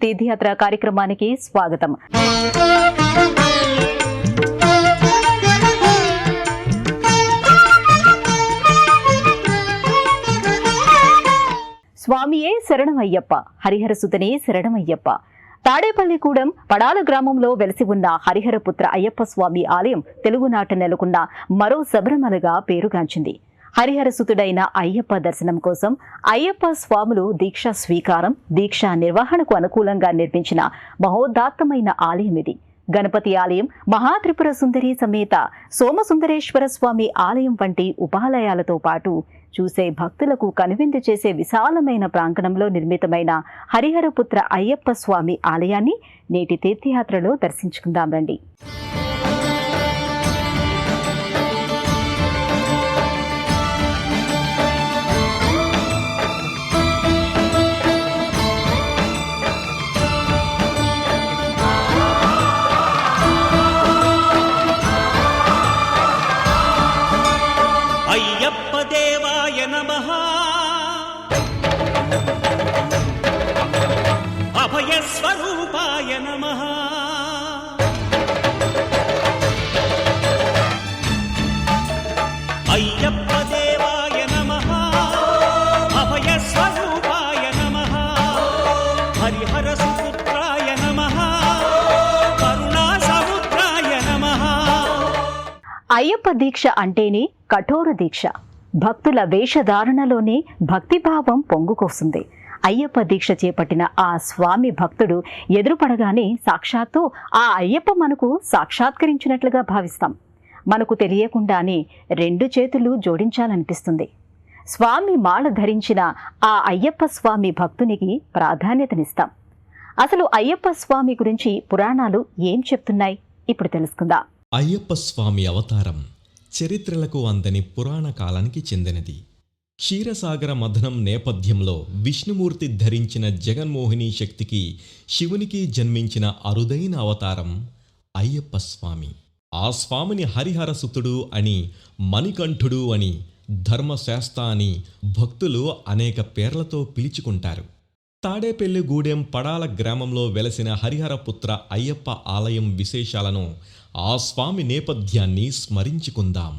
తీర్థయాత్ర కార్యక్రమానికి స్వాగతం. స్వామియే శరణమయ్యప్ప, హరిహరసుతనే శరణమయ్యప్ప. తాడేపల్లిగూడెం పడాల గ్రామంలో వెలసి ఉన్న హరిహరపుత్ర అయ్యప్ప స్వామి ఆలయం తెలుగునాట నెలకొన్న మరో శబరిమలగా పేరుగాంచింది. హరిహరసుతుడైన అయ్యప్ప దర్శనం కోసం అయ్యప్ప స్వాములు దీక్షా స్వీకారం, దీక్షా నిర్వహణకు అనుకూలంగా నిర్మించిన మహోదాత్తమైన ఆలయం ఇది. గణపతి ఆలయం, మహాత్రిపుర సుందరి సమేత సోమసుందరేశ్వర స్వామి ఆలయం వంటి ఉపాలయాలతో పాటు చూసే భక్తులకు కనువిందు చేసే విశాలమైన ప్రాంగణంలో నిర్మితమైన హరిహరపుత్ర అయ్యప్ప స్వామి ఆలయాన్ని నేటి తీర్థయాత్రలో దర్శించుకుందాం రండి. అయ్యప్ప దేవాయ నమః, అభయ స్వరూపాయ నమః, అయ్యప్ప దేవాయ నమః, అభయ స్వరూపాయ నమః, హరిహర సుపుత్రాయ నమః, కరుణా సముద్రాయ నమః. అయ్యప్ప దీక్ష అంటేనే కఠోర దీక్ష. భక్తుల వేషధారణలోనే భక్తిభావం పొంగుకొస్తుంది. అయ్యప్ప దీక్ష చేపట్టిన ఆ స్వామి భక్తుడు ఎదురుపడగానే సాక్షాత్తు ఆ అయ్యప్ప మనకు సాక్షాత్కరించినట్లుగా భావిస్తాం. మనకు తెలియకుండానే రెండు చేతులు జోడించాలనిపిస్తుంది. స్వామి మాల ధరించిన ఆ అయ్యప్ప స్వామి భక్తునికి ప్రాధాన్యతనిస్తాం. అసలు అయ్యప్ప స్వామి గురించి పురాణాలు ఏం చెప్తున్నాయి ఇప్పుడు తెలుసుకుందాం. అయ్యప్ప స్వామి అవతారం చరిత్రలకు అందని పురాణ కాలానికి చెందినది. క్షీరసాగర మథనం నేపథ్యంలో విష్ణుమూర్తి ధరించిన జగన్మోహిని శక్తికి శివునికి జన్మించిన అరుదైన అవతారం అయ్యప్ప స్వామి. ఆ స్వామిని హరిహరసుతుడు అని, మణికంఠుడు అని, ధర్మశాస్త అని భక్తులు అనేక పేర్లతో పిలుచుకుంటారు. తాడేపల్లిగూడెం పడాల గ్రామంలో వెలసిన హరిహరపుత్ర అయ్యప్ప ఆలయం విశేషాలను, ఆ స్వామి నేపథ్యాన్ని స్మరించుకుందాం.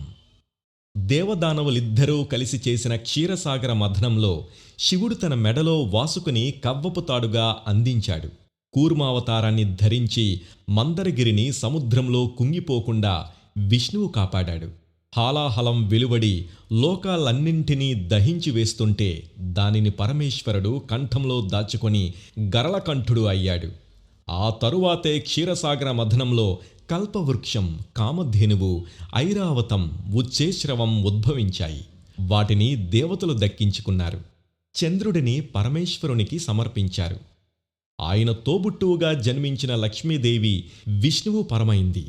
దేవదానవులిద్దరూ కలిసి చేసిన క్షీరసాగర మథనంలో శివుడు తన మెడలో వాసుకుని కవ్వపు తాడుగా అందించాడు. కూర్మావతారాన్ని ధరించి మందరగిరిని సముద్రంలో కుంగిపోకుండా విష్ణువు కాపాడాడు. హాలాహలం వెలువడి లోకాలన్నింటినీ దహించి వేస్తుంటే దానిని పరమేశ్వరుడు కంఠంలో దాచుకొని గరళకంఠుడు అయ్యాడు. ఆ తరువాతే క్షీరసాగర మథనంలో కల్పవృక్షం, కామధేనువు, ఐరావతం, ఉచ్చేశ్రవం ఉద్భవించాయి. వాటిని దేవతలు దక్కించుకున్నారు. చంద్రుడిని పరమేశ్వరునికి సమర్పించారు. ఆయన తోబుట్టువుగా జన్మించిన లక్ష్మీదేవి విష్ణువు పరమైంది.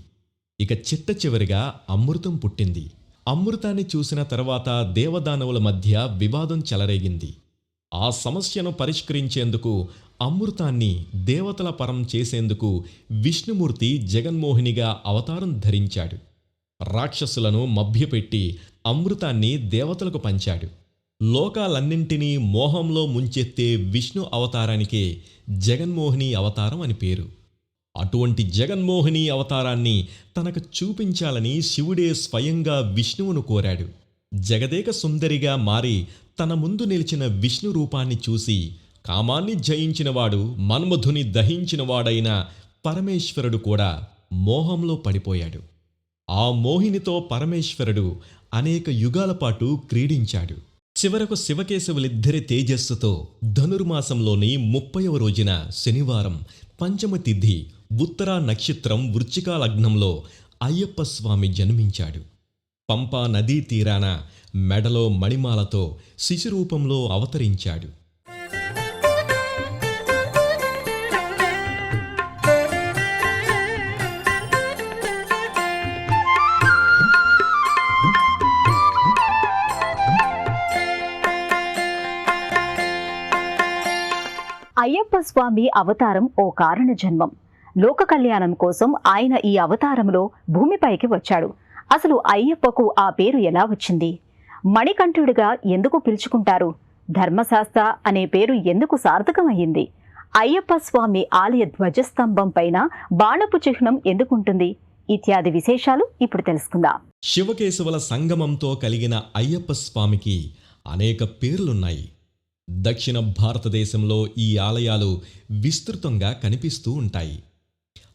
ఇక చిట్ట చివరిగా అమృతం పుట్టింది. అమృతాన్ని చూసిన తర్వాత దేవదానవుల మధ్య వివాదం చెలరేగింది. ఆ సమస్యను పరిష్కరించేందుకు, అమృతాన్ని దేవతల పరం చేసేందుకు విష్ణుమూర్తి జగన్మోహినిగా అవతారం ధరించాడు. రాక్షసులను మభ్యపెట్టి అమృతాన్ని దేవతలకు పంచాడు. లోకాలన్నింటినీ మోహంలో ముంచెత్తే విష్ణు అవతారానికే జగన్మోహిని అవతారం అని పేరు. అటువంటి జగన్మోహిని అవతారాన్ని తనకు చూపించాలని శివుడే స్వయంగా విష్ణువును కోరాడు. జగదేక సుందరిగా మారి తన ముందు నిలిచిన విష్ణు రూపాన్ని చూసి కామాన్ని జయించినవాడు, మన్మధుని దహించినవాడైన పరమేశ్వరుడు కూడా మోహంలో పడిపోయాడు. ఆ మోహినితో పరమేశ్వరుడు అనేక యుగాల పాటు క్రీడించాడు. చివరకు శివకేశవులిద్దరి తేజస్సుతో ధనుర్మాసంలోని 30వ రోజున శనివారం పంచమ తిథి ఉత్తరా నక్షత్రం వృశ్చిక లగ్నంలో అయ్యప్ప స్వామి జన్మించాడు. పంపా నదీ తీరాన మెడలో మణిమాలతో శిశురూపంలో అవతరించాడు. అయ్యప్ప స్వామి అవతారం ఓ కారణ జన్మం. లోక కళ్యాణం కోసం ఆయన ఈ అవతారంలో భూమిపైకి వచ్చాడు. అసలు అయ్యప్పకు ఆ పేరు ఎలా వచ్చింది? మణికంఠుడిగా ఎందుకు పిలుచుకుంటారు? ధర్మశాస్త్ర అనే పేరు ఎందుకు సార్థకమయ్యింది? అయ్యప్ప స్వామి ఆలయ ధ్వజస్తంభం పైన బాణపు చిహ్నం ఎందుకుంటుంది? ఇత్యాది విశేషాలు ఇప్పుడు తెలుసుకుందాం. శివకేశవుల సంగమంతో కలిగిన అయ్యప్ప స్వామికి అనేక పేర్లున్నాయి. దక్షిణ భారతదేశంలో ఈ ఆలయాలు విస్తృతంగా కనిపిస్తూ ఉంటాయి.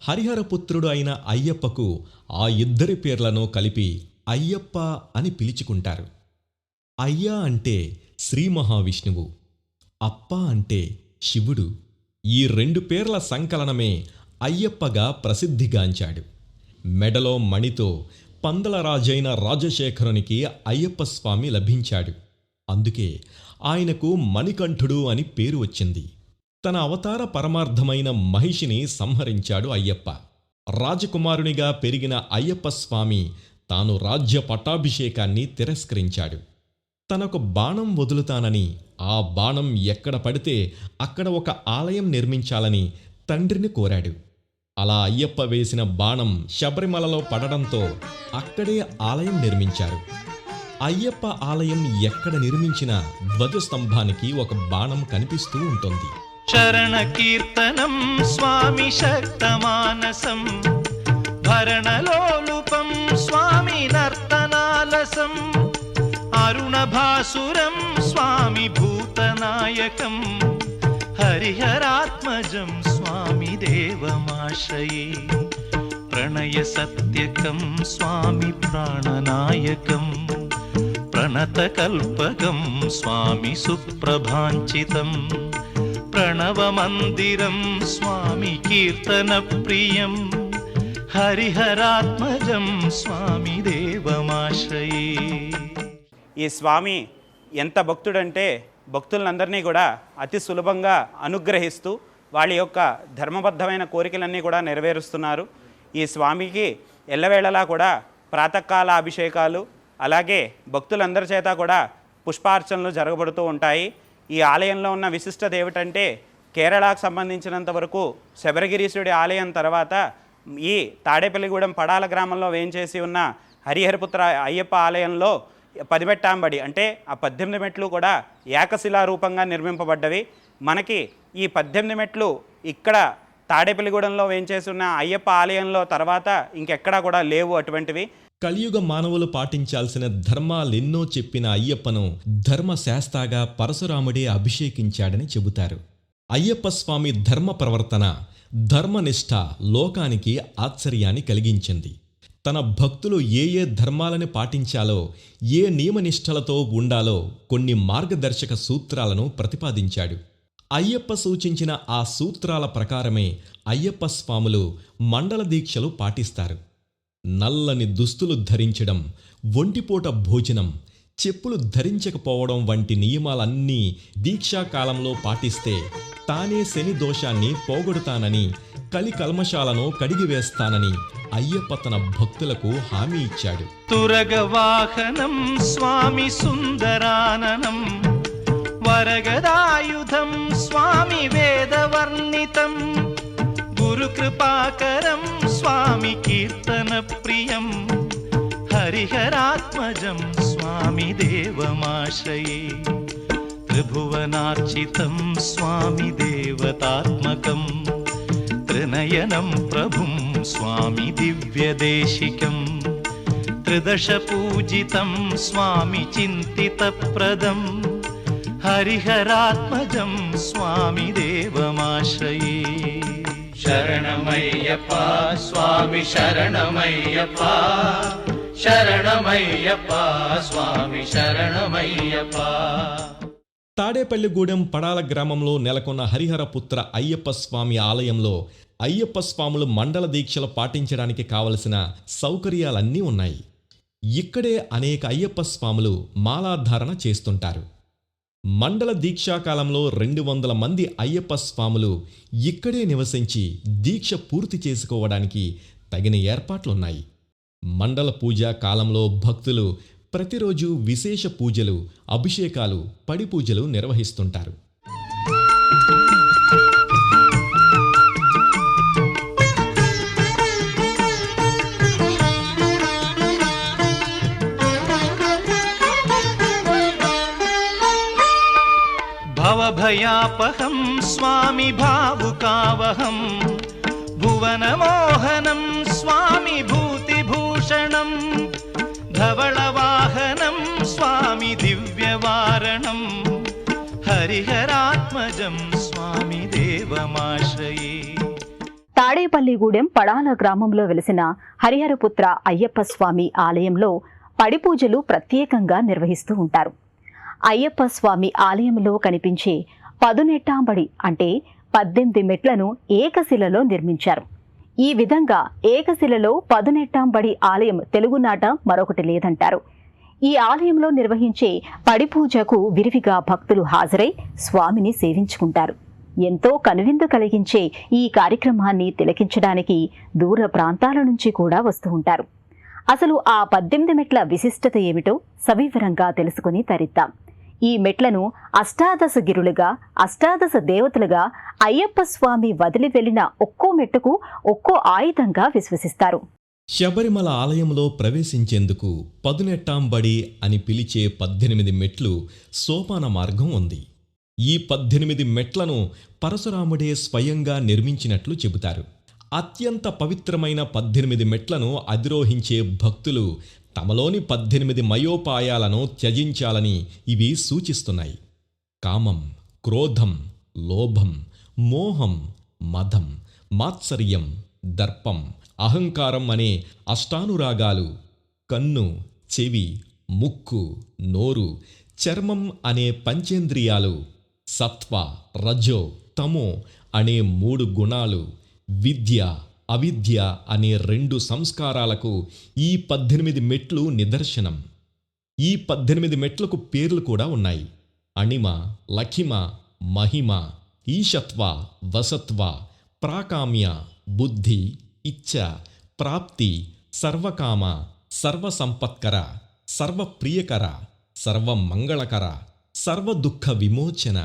హరిహరపుత్రుడు అయిన అయ్యప్పకు ఆ ఇద్దరి పేర్లను కలిపి అయ్యప్ప అని పిలుచుకుంటారు. అయ్య అంటే శ్రీ మహావిష్ణువు, అప్ప అంటే శివుడు. ఈ రెండు పేర్ల సంకలనమే అయ్యప్పగా ప్రసిద్ధిగాంచాడు. మెడలో మణితో పందలరాజైన రాజశేఖరునికి అయ్యప్ప స్వామి లభించాడు. అందుకే ఆయనకు మణికంఠుడు అని పేరు వచ్చింది. తన అవతార పరమార్థమైన మహిషిని సంహరించాడు అయ్యప్ప. రాజకుమారునిగా పెరిగిన అయ్యప్ప స్వామి తాను రాజ్య పట్టాభిషేకాన్ని తిరస్కరించాడు. తనకు బాణం వదులుతానని, ఆ బాణం ఎక్కడ పడితే అక్కడ ఒక ఆలయం నిర్మించాలని తండ్రిని కోరాడు. అలా అయ్యప్ప వేసిన బాణం శబరిమలలో పడడంతో అక్కడే ఆలయం నిర్మించారు. అయ్యప్ప ఆలయం ఎక్కడ నిర్మించినా ధ్వజస్తంభానికి ఒక బాణం కనిపిస్తూ ఉంటుంది. శరణ కీర్తనం స్వామి శక్తమానసం, భరణలోలుపం స్వామి నర్తనాలసం, అరుణభాసురం స్వామి భూతనాయకం, హరిహరాత్మజం స్వామి దేవమాశ్రయే, ప్రణయ సత్యకం స్వామి ప్రాణనాయకం, ప్రణతకల్పకం స్వామి సుప్రభాంచితం, ప్రణవమందిరం స్వామి కీర్తన ప్రియం, హరిహరాత్మజం స్వామి దేవమాశ్రయే. ఈ స్వామి ఎంత భక్తుడంటే భక్తులందరినీ కూడా అతి సులభంగా అనుగ్రహిస్తూ వాళ్ళ యొక్క ధర్మబద్ధమైన కోరికలన్నీ కూడా నెరవేరుస్తున్నారు. ఈ స్వామికి ఎల్లవేళలా కూడా ప్రాతకాల అభిషేకాలు, అలాగే భక్తులందరి చేత కూడా పుష్పార్చనలు జరగబడుతూ ఉంటాయి. ఈ ఆలయంలో ఉన్న విశిష్టత ఏమిటంటే, కేరళకు సంబంధించినంత వరకు శబరిగిరీశుడి ఆలయం తర్వాత ఈ తాడేపల్లిగూడెం పడాల గ్రామంలో వేయించేసి ఉన్న హరిహరపుత్ర అయ్యప్ప ఆలయంలో 10 మెట్టాంబడి అంటే ఆ 18 మెట్లు కూడా ఏకశిలా రూపంగా నిర్మింపబడ్డవి. మనకి ఈ 18 మెట్లు ఇక్కడ తాడేపల్లిగూడెంలో వేయించేసి ఉన్న అయ్యప్ప ఆలయంలో తర్వాత ఇంకెక్కడా కూడా లేవు అటువంటివి. కలియుగ మానవులు పాటించాల్సిన ధర్మాలెన్నో చెప్పిన అయ్యప్పను ధర్మశాస్త్రగా పరశురాముడే అభిషేకించాడని చెబుతారు. అయ్యప్ప స్వామి ధర్మ ప్రవర్తన, ధర్మనిష్ట లోకానికి ఆశ్చర్యాన్ని కలిగించింది. తన భక్తులు ఏ ఏ ధర్మాలను పాటించాలో, ఏ నియమనిష్టలతో ఉండాలో కొన్ని మార్గదర్శక సూత్రాలను ప్రతిపాదించాడు. అయ్యప్ప సూచించిన ఆ సూత్రాల ప్రకారమే అయ్యప్ప స్వాములు మండల దీక్షలు పాటిస్తారు. నల్లని దుస్తులు ధరించడం, ఒంటిపూట భోజనం, చెప్పులు ధరించకపోవడం వంటి నియమాలన్నీ దీక్షాకాలంలో పాటిస్తే తానే శని దోషాన్ని పోగొడతానని, కలి కల్మషాలను కడిగివేస్తానని అయ్యప్ప తన భక్తులకు హామీ ఇచ్చాడు. తురగవాహనం స్వామి సుందరాననం, వరగదాయుధం స్వామి వేదవర్ణితం, గురుకృపాకరం స్వామి కీర్తన ప్రియం, హరిహరాత్మజం స్వామి దేవమాశ్రయే, త్రిభువనార్చితం స్వామి దేవతాత్మకం, త్రినయనం ప్రభుం స్వామి దివ్యదేశికం, త్రిదశ పూజితం స్వామి చింతితప్రదం, హరిహరాత్మజం స్వామి దేవమాశ్రయే. శరణమయ్యప్ప స్వామి శరణమయ్యప్ప, శరణమయ్యప్ప స్వామి శరణమయ్యప్ప. తాడేపల్లిగూడెం పడాల గ్రామంలో నెలకొన్న హరిహరపుత్ర అయ్యప్ప స్వామి ఆలయంలో అయ్యప్ప స్వాములు మండల దీక్షలు పాటించడానికి కావలసిన సౌకర్యాలన్నీ ఉన్నాయి. ఇక్కడే అనేక అయ్యప్ప స్వాములు మాలాధారణ చేస్తుంటారు. మండల దీక్షాకాలంలో 200 మంది అయ్యప్ప స్వాములు ఇక్కడే నివసించి దీక్ష పూర్తి చేసుకోవడానికి తగిన ఏర్పాట్లున్నాయి. మండల పూజా కాలంలో భక్తులు ప్రతిరోజు విశేష పూజలు, అభిషేకాలు, పడి పూజలు నిర్వహిస్తుంటారు. భయాపహం స్వామి భావుకావహం భువనమోహనం స్వామి భూతిభూషణం ధవళవాహనం స్వామి దివ్యవారణం హరిహరాత్మజం స్వామి దేవమాశ్రయే. తాడేపల్లిగూడెం పడాల గ్రామంలో వెలిసిన హరిహరపుత్ర అయ్యప్ప స్వామి ఆలయంలో పడి పూజలు ప్రత్యేకంగా నిర్వహిస్తూ ఉంటారు. అయ్యప్ప స్వామి ఆలయంలో కనిపించే పదునెట్టాంబడి అంటే 18 మెట్లను ఏకశిలలో నిర్మించారు. ఈ విధంగా ఏకశిలలో పదునెట్టాంబడి ఆలయం తెలుగునాట మరొకటి లేదంటారు. ఈ ఆలయంలో నిర్వహించే పడి పూజకు విరివిగా భక్తులు హాజరై స్వామిని సేవించుకుంటారు. ఎంతో కనువిందు కలిగించే ఈ కార్యక్రమాన్ని తిలకించడానికి దూర ప్రాంతాల నుంచి కూడా వస్తూ ఉంటారు. అసలు ఆ 18 మెట్ల విశిష్టత ఏమిటో సవివరంగా తెలుసుకుని తరిద్దాం. ఈ మెట్లను అష్టాదశ గిరులుగా, అష్టాదశ దేవతలుగా అయ్యప్ప స్వామి వదిలి వెళ్లిన ఒక్కో మెట్టుకు ఒక్కో ఆయుధంగా విశ్వసిస్తారు. శబరిమల ఆలయంలో ప్రవేశించేందుకు పదునెట్టాంబడి అని పిలిచే 18 మెట్లు సోపాన మార్గం ఉంది. ఈ 18 మెట్లను పరశురాముడే స్వయంగా నిర్మించినట్లు చెబుతారు. అత్యంత పవిత్రమైన 18 మెట్లను అధిరోహించే భక్తులు తమలోని 18 మయోపాయాలను త్యజించాలని ఇవి సూచిస్తున్నాయి. కామం, క్రోధం, లోభం, మోహం, మదం, మాత్సర్యం, దర్పం, అహంకారం అనే అష్టానురాగాలు, కన్ను, చెవి, ముక్కు, నోరు, చర్మం అనే పంచేంద్రియాలు, సత్వ, రజో, తమో అనే 3 గుణాలు, విద్య, అవిద్య అనే 2 సంస్కారాలకు ఈ 18 మెట్లు నిదర్శనం. ఈ 18 మెట్లకు పేర్లు కూడా ఉన్నాయి. అణిమ, లఖిమ, మహిమ, ఈశత్వ, వసత్వ, ప్రాకామ్య, బుద్ధి, ఇచ్ఛ, ప్రాప్తి, సర్వకామ, సర్వసంపత్కర, సర్వప్రియకర, సర్వమంగళకర, సర్వదుఃఖ విమోచన,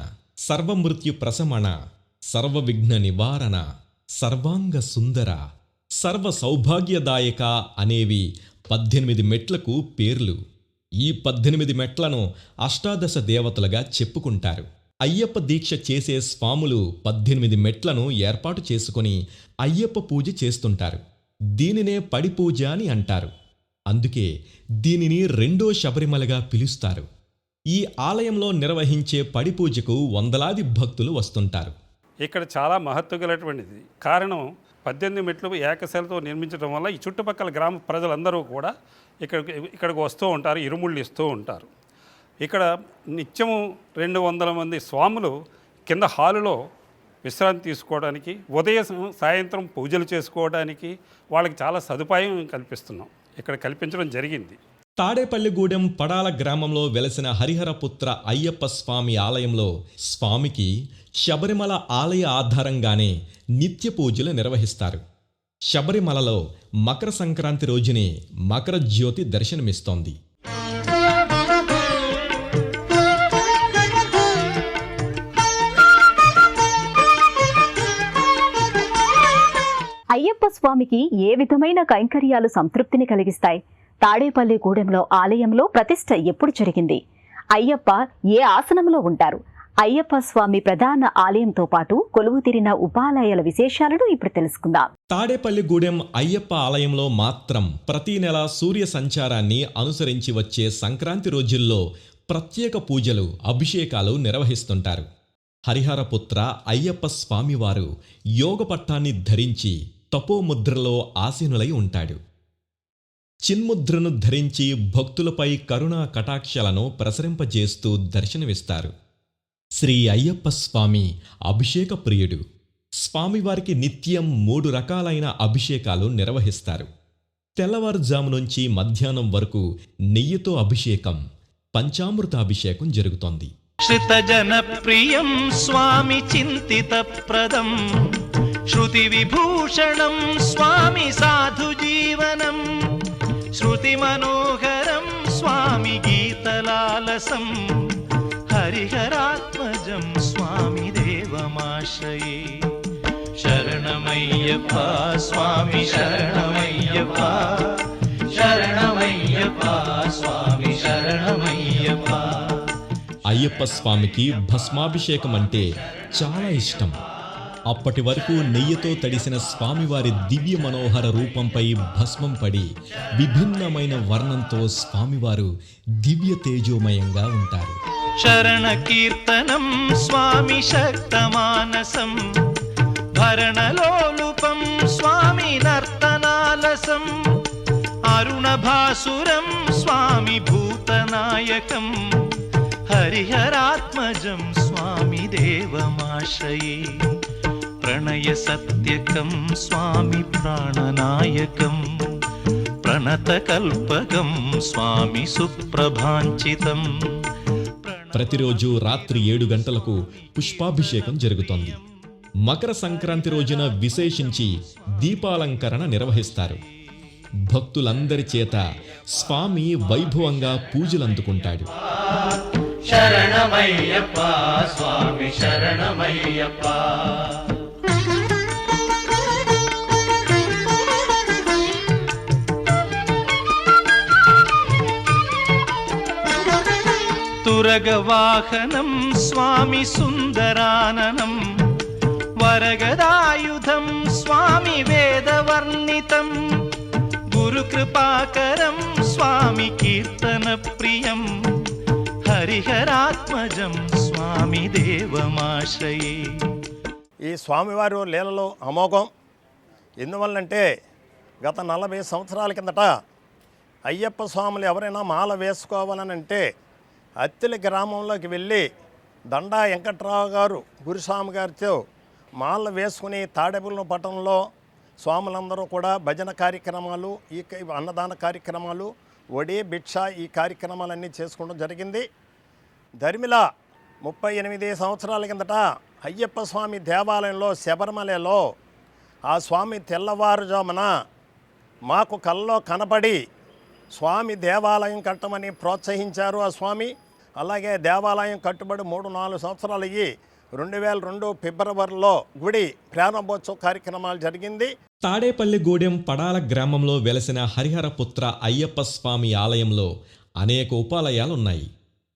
సర్వమృత్యు ప్రశమన, సర్వవిఘ్న నివారణ, సర్వాంగ సుందర, సర్వ సౌభాగ్యదాయక అనేవి 18 మెట్లకు పేర్లు. ఈ 18 మెట్లను అష్టాదశ దేవతలుగా చెప్పుకుంటారు. అయ్యప్ప దీక్ష చేసే స్వాములు 18 మెట్లను ఏర్పాటు చేసుకుని అయ్యప్ప పూజ చేస్తుంటారు. దీనినే పడి పూజ అని అంటారు. అందుకే దీనిని 2వ శబరిమలగా పిలుస్తారు. ఈ ఆలయంలో నిర్వహించే పడి పూజకు వందలాది భక్తులు వస్తుంటారు. ఇక్కడ చాలా మహత్వ గలటువంటిది. కారణం 18 మెట్లు ఏకశిలతో నిర్మించడం వల్ల ఈ చుట్టుపక్కల గ్రామ ప్రజలందరూ కూడా ఇక్కడికి వస్తూ ఉంటారు, ఇరుముళ్ళు ఇస్తూ ఉంటారు. ఇక్కడ నిత్యము 200 మంది స్వాములు కింద హాలులో విశ్రాంతి తీసుకోవడానికి, ఉదయం సాయంత్రం పూజలు చేసుకోవడానికి వాళ్ళకి చాలా సదుపాయం కల్పిస్తున్నాం, ఇక్కడ కల్పించడం జరిగింది. తాడేపల్లిగూడెం పడాల గ్రామంలో వెలసిన హరిహరపుత్ర అయ్యప్ప స్వామి ఆలయంలో స్వామికి శబరిమల ఆలయ ఆధారంగానే నిత్య పూజలు నిర్వహిస్తారు. శబరిమలలో మకర సంక్రాంతి రోజునే మకర జ్యోతి దర్శనమిస్తోంది. అయ్యప్ప స్వామికి ఏ విధమైన కైంకర్యాలు సంతృప్తిని కలిగిస్తాయి? తాడేపల్లిగూడెంలో ఆలయంలో ప్రతిష్ఠ ఎప్పుడు జరిగింది? అయ్యప్ప ఏ ఆసనంలో ఉంటారు? అయ్యప్ప స్వామి ప్రధాన ఆలయంతో పాటు కొలువుతీరిన ఉపాలయాల విశేషాలను ఇప్పుడు తెలుసుకుందాం. తాడేపల్లిగూడెం అయ్యప్ప ఆలయంలో మాత్రం ప్రతి నెల సూర్య సంచారాన్ని అనుసరించి వచ్చే సంక్రాంతి రోజుల్లో ప్రత్యేక పూజలు, అభిషేకాలు నిర్వహిస్తుంటారు. హరిహరపుత్ర అయ్యప్ప స్వామివారు యోగపట్టాన్ని ధరించి తపోముద్రలో ఆసీనులై ఉంటాడు. చిన్ముద్రను ధరించి భక్తులపై కరుణా కటాక్షలను ప్రసరింపజేస్తూ దర్శనమిస్తారు. శ్రీ అయ్యప్ప స్వామి అభిషేక ప్రియుడు. స్వామివారికి నిత్యం 3 రకాలైన అభిషేకాలు నిర్వహిస్తారు. తెల్లవారుజాము నుంచి మధ్యాహ్నం వరకు నెయ్యితో అభిషేకం, పంచామృతాభిషేకం జరుగుతోంది. శ్రితజన ప్రియం స్వామి చింతిత ప్రదం శృతి విభూషణం స్వామి సాధు జీవనం శృతి మనోహరం స్వామి గీతలాలసం హరిహరాత్మజం స్వామి దేవమాశ్రయే. శరణమయ్యప్ప స్వామి శరణమయ్యప్ప శరణమయ్యప్ప స్వామి శరణమయ్యప్ప. అయ్యప్ప స్వామికి భస్మాభిషేకం అంటే చాలా ఇష్టం. అప్పటి వరకు నెయ్యితో తడిసిన స్వామివారి దివ్య మనోహర రూపంపై భస్మం పడి విభిన్నమైన వర్ణంతో స్వామివారు దివ్య తేజోమయంగా ఉంటారు. శరణ కీర్తనం స్వామి శక్తమానసం, భరణలోలుపం స్వామి నర్తనాలసం, అరుణభాసురం స్వామి భూతనాయకం, హరిహరాత్మజం స్వామి దేవమాశ్రయే, ప్రణయ సత్యకం స్వామి ప్రాణనాయకం, ప్రణతకల్పకం స్వామి సుప్రభాంచితం. ప్రతిరోజు రాత్రి 7 గంటలకు పుష్పాభిషేకం జరుగుతోంది. మకర సంక్రాంతి రోజున విశేషించి దీపాలంకరణ నిర్వహిస్తారు. భక్తులందరి చేత స్వామి వైభవంగా పూజలందుకుంటాడు. శరణమయ్యప్ప స్వామి శరణమయ్యప్ప. తురగవాహనం స్వామి సుందరాననం, వరగదాయుధం స్వామి వేదవర్ణితం, గురుకృపాకరం స్వామి కీర్తన ప్రియం, హరిహరాత్మజం స్వామి దేవమాశ్రయే. ఈ స్వామివారి లీలలో అమోఘం. ఎందువల్లంటే గత 40 సంవత్సరాల కిందట అయ్యప్ప స్వాములు ఎవరైనా మాల వేసుకోవాలనంటే అత్తిలి గ్రామంలోకి వెళ్ళి దండా వెంకట్రావు గారు గురుస్వామి గారితో మాల వేసుకుని తాడేపల్లి పట్టణంలో స్వాములందరూ కూడా భజన కార్యక్రమాలు, ఈ అన్నదాన కార్యక్రమాలు, ఒడి భిక్ష ఈ కార్యక్రమాలన్నీ చేసుకోవడం జరిగింది. ధర్మిల 38 సంవత్సరాల కిందట అయ్యప్ప స్వామి దేవాలయంలో శబరిమలలో ఆ స్వామి తెల్లవారుజామున మాకు కల్లో కనపడి స్వామి దేవాలయం కట్టమని ప్రోత్సహించారు ఆ స్వామి. అలాగే దేవాలయం కట్టుబడి 3-4 సంవత్సరాలు అయ్యి 2002 ఫిబ్రవరిలో గుడి ప్రారంభోత్సవ కార్యక్రమాలు జరిగింది. తాడేపల్లిగూడెం పడాల గ్రామంలో వెలసిన హరిహరపుత్ర అయ్యప్ప స్వామి ఆలయంలో అనేక ఉపాలయాలున్నాయి.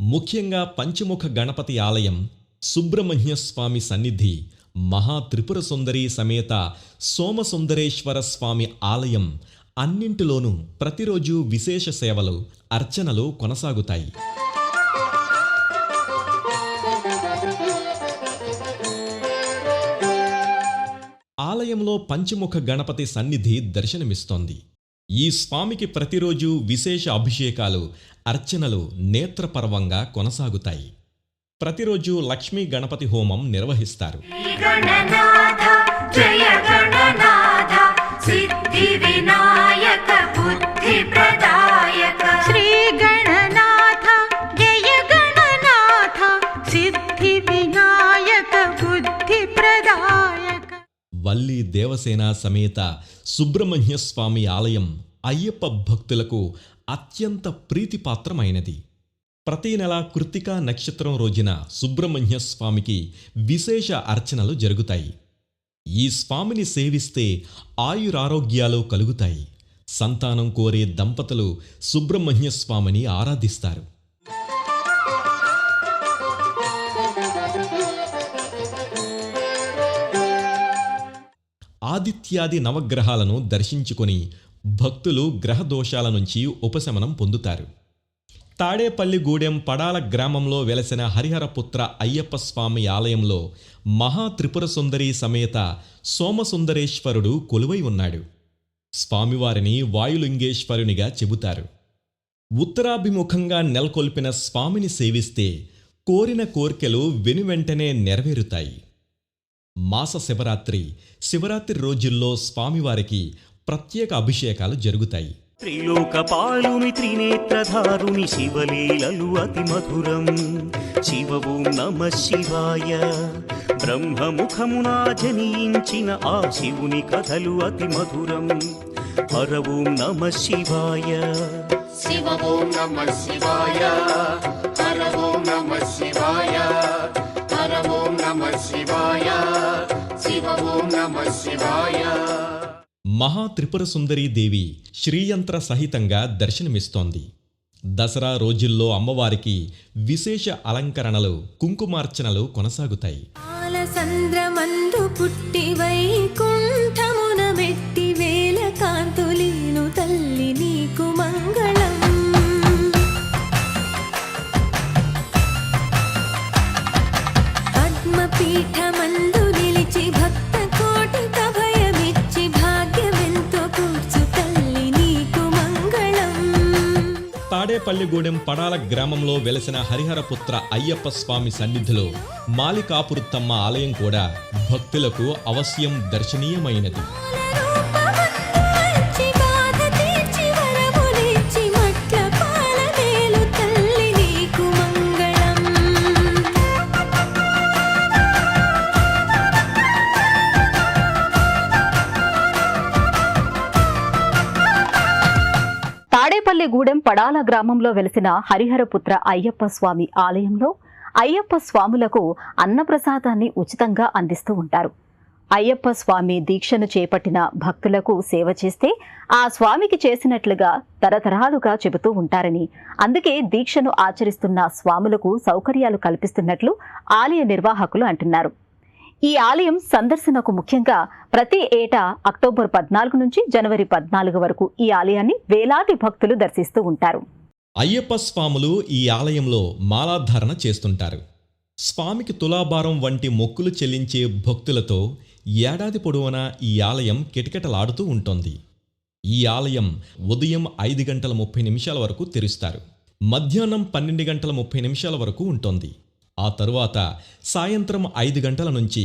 ముఖ్యంగా పంచముఖ గణపతి ఆలయం, సుబ్రహ్మణ్య స్వామి సన్నిధి, మహా త్రిపుర సుందరి సమేత సోమసుందరేశ్వర స్వామి ఆలయం అన్నింటిలోనూ ప్రతిరోజు విశేష సేవలు, అర్చనలు కొనసాగుతాయి. ఆలయంలో పంచముఖ గణపతి సన్నిధి దర్శనమిస్తోంది. ఈ స్వామికి ప్రతిరోజు విశేష అభిషేకాలు, అర్చనలు నేత్రపర్వంగా కొనసాగుతాయి. ప్రతిరోజు లక్ష్మీ గణపతి హోమం నిర్వహిస్తారు. గణనాథ జయ గణనాథ సిద్ధి వినాయక బుద్ధి ప్రదాయక, శ్రీ గణనాథ జయ గణనాథ సిద్ధి వినాయక బుద్ధి ప్రదాయక. వల్లి దేవసేన సమేత సుబ్రహ్మణ్య స్వామి ఆలయం అయ్యప్ప భక్తులకు అత్యంత ప్రీతిపాత్రమైనది. ప్రతి నెల కృత్తికా నక్షత్రం రోజున సుబ్రహ్మణ్య స్వామికి విశేష అర్చనలు జరుగుతాయి. ఈ స్వామిని సేవిస్తే ఆయురారోగ్యాలు కలుగుతాయి. సంతానం కోరే దంపతులు సుబ్రహ్మణ్య స్వామిని ఆరాధిస్తారు. ఆదిత్యాది నవగ్రహాలను దర్శించుకొని భక్తులు గ్రహదోషాల నుంచి ఉపశమనం పొందుతారు. తాడేపల్లిగూడెం పడాల గ్రామంలో వెలసిన హరిహరపుత్ర అయ్యప్ప స్వామి ఆలయంలో మహా త్రిపుర సుందరి సమేత సోమసుందరేశ్వరుడు కొలువై ఉన్నాడు. స్వామివారిని వాయులింగేశ్వరునిగా చెబుతారు. ఉత్తరాభిముఖంగా నెలకొల్పిన స్వామిని సేవిస్తే కోరిన కోర్కెలు వెనువెంటనే నెరవేరుతాయి. మాస శివరాత్రి రోజుల్లో స్వామివారికి ప్రత్యేక అభిషేకాలు జరుగుతాయి. త్రిలోకపాలుని త్రినేత్రధారుని శివలీలలు అతి మధురం. శివ ఓం నమ శివాయ. బ్రహ్మముఖమునా జనించిన ఆ శివుని కథలు అతి మధురం. హర ఓం నమ శివాయ. శివ ఓం నమ శివాయ, హర ఓం నమ శివాయ, హర ఓం నమ శివాయ, శివ ఓం నమ శివాయ. మహా త్రిపుర సుందరీ దేవి శ్రీయంత్ర సహితంగా దర్శనమిస్తోంది. దసరా రోజుల్లో అమ్మవారికి విశేష అలంకరణలు, కుంకుమార్చనలు కొనసాగుతాయి. సంద్రమందు పుట్టి వైకుంఠమున మెట్టి వేల కాంతులీను తల్లి నీకు మంగళం. పద్మపీఠమందు నిలిచి భక్త కోటిక భయమిచ్చి భాగ్యమెంతో కూర్చు తల్లి నీకు మంగళం. తాడేపల్లిగూడెం పడాల గ్రామంలో వెలసిన హరిహరపుత్ర అయ్యప్ప స్వామి సన్నిధిలో మాలికాపురుత్తమ్మ ఆలయం కూడా భక్తులకు అవశ్యం దర్శనీయమైనది. తాడేపల్లిగూడెం పడాల గ్రామంలో వెలిసిన హరిహరపుత్ర అయ్యప్ప స్వామి ఆలయంలో అయ్యప్ప స్వాములకు అన్నప్రసాదాన్ని ఉచితంగా అందిస్తూ ఉంటారు. అయ్యప్ప స్వామి దీక్షను చేపట్టిన భక్తులకు సేవ చేస్తే ఆ స్వామికి చేసినట్లుగా తరతరాలుగా చెబుతూ ఉంటారని, అందుకే దీక్షను ఆచరిస్తున్న స్వాములకు సౌకర్యాలు కల్పిస్తున్నట్లు ఆలయ నిర్వాహకులు అంటున్నారు. ఈ ఆలయం సందర్శనకు ముఖ్యంగా ప్రతి ఏటా అక్టోబర్ 14 నుంచి జనవరి 14 వరకు ఈ ఆలయాన్ని వేలాది భక్తులు దర్శిస్తూ ఉంటారు. అయ్యప్ప స్వాములు ఈ ఆలయంలో మాలాధారణ చేస్తుంటారు. స్వామికి తులాభారం వంటి మొక్కులు చెల్లించే భక్తులతో ఏడాది పొడవునా ఈ ఆలయం కిటకిటలాడుతూ ఉంటుంది. ఈ ఆలయం ఉదయం 5:30 వరకు తెరుస్తారు. మధ్యాహ్నం 12:30 వరకు ఉంటుంది. ఆ తరువాత సాయంత్రం 5 గంటల నుంచి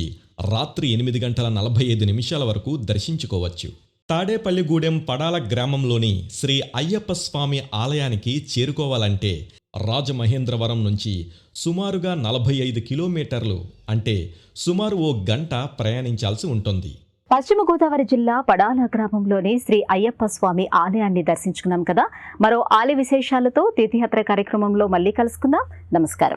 రాత్రి 8:45 వరకు దర్శించుకోవచ్చు. తాడేపల్లిగూడెం పడాల గ్రామంలోని శ్రీ అయ్యప్ప స్వామి ఆలయానికి చేరుకోవాలంటే రాజమహేంద్రవరం నుంచి సుమారుగా 45 కిలోమీటర్లు అంటే సుమారు 1 గంట ప్రయాణించాల్సి ఉంటుంది. పశ్చిమ గోదావరి జిల్లా పడాల గ్రామంలోని శ్రీ అయ్యప్ప స్వామి ఆలయాన్ని దర్శించుకున్నాం కదా. మరో ఆలయ విశేషాలతో తీర్థయాత్ర కార్యక్రమంలో మళ్ళీ కలుసుకుందాం. నమస్కారం.